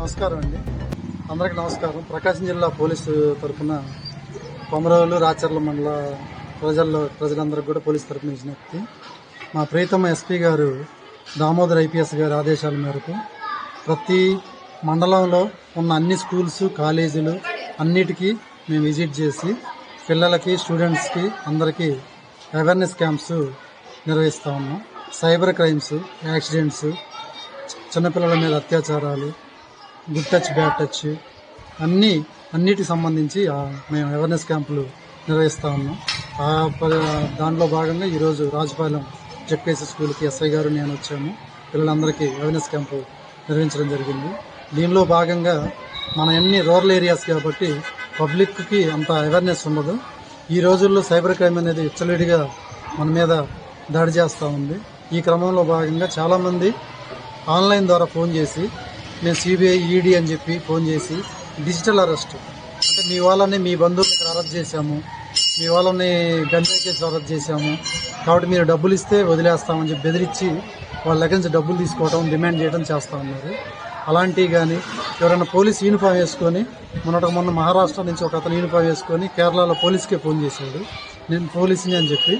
నమస్కారం అండి. అందరికీ నమస్కారం. ప్రకాశం జిల్లా పోలీసు తరఫున కొమరవెల్లి రాచర్ల మండల ప్రజలందరికీ కూడా పోలీసు తరఫున విజ్ఞప్తి. మా ప్రియతమ ఎస్పీ గారు దామోదర్ ఐపీఎస్ గారి ఆదేశాల మేరకు ప్రతి మండలంలో ఉన్న అన్ని స్కూల్స్ కాలేజీలు అన్నిటికీ మేము విజిట్ చేసి పిల్లలకి స్టూడెంట్స్కి అందరికీ అవేర్నెస్ క్యాంప్స్ నిర్వహిస్తూ ఉన్నాం. సైబర్ క్రైమ్స్, యాక్సిడెంట్స్, చిన్నపిల్లల మీద అత్యాచారాలు, గుడ్ టచ్ బ్యాడ్ టచ్ అన్నిటికి సంబంధించి మేము అవేర్నెస్ క్యాంపులు నిర్వహిస్తూ ఉన్నాం. దాంట్లో భాగంగా ఈరోజు రాజపాలెం జెడ్పీఎస్సీ స్కూల్కి ఎస్ఐ గారు నేను వచ్చాము. పిల్లలందరికీ అవేర్నెస్ క్యాంపు నిర్వహించడం జరిగింది. దీనిలో భాగంగా మన అన్ని రూరల్ ఏరియాస్ కాబట్టి పబ్లిక్కి అంత అవేర్నెస్ ఉండదు. ఈ రోజుల్లో సైబర్ క్రైమ్ అనేది విచ్చలవిడిగా మన మీద దాడి చేస్తూ ఉంది. ఈ క్రమంలో భాగంగా చాలామంది ఆన్లైన్ ద్వారా ఫోన్ చేసి మేము సిబిఐ, ఈడీ అని చెప్పి ఫోన్ చేసి డిజిటల్ అరెస్ట్ అంటే మీ వాళ్ళని, మీ బంధువులు ఇక్కడ అరెస్ట్ చేశాము, మీ వాళ్ళని గంజాయి కేసు అరెస్ట్ చేశాము కాబట్టి మీరు డబ్బులు ఇస్తే వదిలేస్తామని చెప్పి బెదిరించి వాళ్ళ దగ్గర నుంచి డబ్బులు తీసుకోవడం, డిమాండ్ చేయడం చేస్తూ ఉన్నారు. అలాంటివి కానీ ఎవరైనా పోలీస్ యూనిఫామ్ వేసుకొని మొన్న మహారాష్ట్ర నుంచి ఒక అతను యూనిఫామ్ వేసుకొని కేరళలో పోలీస్కే ఫోన్ చేశాడు, నేను పోలీసుని అని చెప్పి.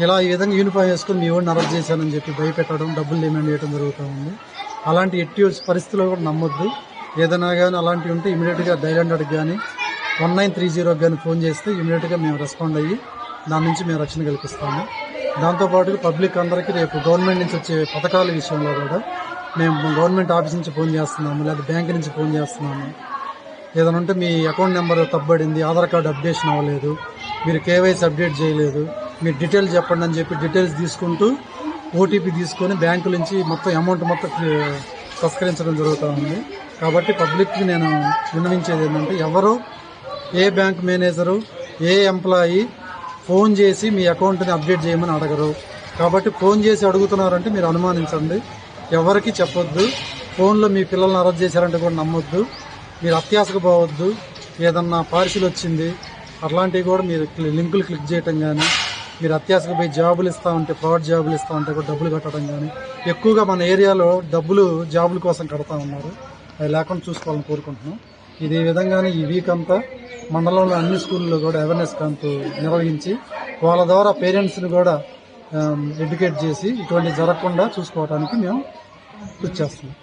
ఇలా ఈ విధంగా యూనిఫామ్ వేసుకొని మీ వాడిని అరెస్ట్ చేశానని చెప్పి భయపెట్టడం, డబ్బులు డిమాండ్ చేయడం జరుగుతూ ఉంది. అలాంటి ఎట్టి పరిస్థితుల్లో కూడా నమ్మొద్దు. ఏదైనా కానీ అలాంటివి ఉంటే ఇమీడియట్గా డైల్ 100కి కానీ 1930కి కానీ ఫోన్ చేస్తే ఇమీడియట్గా మేము రెస్పాండ్ అయ్యి దాని నుంచి మేము రక్షణ కల్పిస్తాము. దాంతోపాటు పబ్లిక్ అందరికీ రేపు గవర్నమెంట్ నుంచి వచ్చే పథకాల విషయంలో కూడా మేము గవర్నమెంట్ ఆఫీస్ నుంచి ఫోన్ చేస్తున్నాము, లేదా బ్యాంక్ నుంచి ఫోన్ చేస్తున్నాము. ఏదైనా ఉంటే మీ అకౌంట్ నెంబర్ తప్పబడింది, ఆధార్ కార్డు అప్డేషన్ అవ్వలేదు, మీరు కేవైసీ అప్డేట్ చేయలేదు, మీరు డీటెయిల్స్ చెప్పండి అని చెప్పి డీటెయిల్స్ తీసుకుంటూ ఓటీపీ తీసుకొని బ్యాంకు నుంచి మొత్తం అమౌంట్ తస్కరించడం జరుగుతూ ఉంది. కాబట్టి పబ్లిక్కి నేను విన్నవించేది ఏంటంటే ఎవరు, ఏ బ్యాంక్ మేనేజరు, ఏ ఎంప్లాయీ ఫోన్ చేసి మీ అకౌంట్ని అప్డేట్ చేయమని అడగరు. కాబట్టి ఫోన్ చేసి అడుగుతున్నారంటే మీరు అనుమానించండి, ఎవరికి చెప్పొద్దు. ఫోన్లో మీ పిల్లల్ని అరెస్ట్ చేశారంటే కూడా నమ్మొద్దు. మీరు అత్యాశకు పోవద్దు. ఏదన్నా పార్సిల్ వచ్చింది అట్లాంటివి కూడా మీరు లింకులు క్లిక్ చేయటం కానీ, మీరు అత్యాశకు పోయి జాబులు ఇస్తూ ఉంటే, ఫ్రాడ్ జాబులు ఇస్తూ ఉంటే కూడా డబ్బులు కట్టడం కానీ, ఎక్కువగా మన ఏరియాలో డబ్బులు జాబుల కోసం కడతా ఉన్నారు. అవి లేకుండా చూసుకోవాలని కోరుకుంటున్నాం. ఇదే విధంగానే ఈ వీక్ అంతా మండలంలో అన్ని స్కూల్లో కూడా అవేర్నెస్ క్యాంపు నిర్వహించి వాళ్ళ ద్వారా పేరెంట్స్ని కూడా ఎడ్యుకేట్ చేసి ఇటువంటి జరగకుండా చూసుకోవడానికి మేము కృషి చేస్తున్నాం.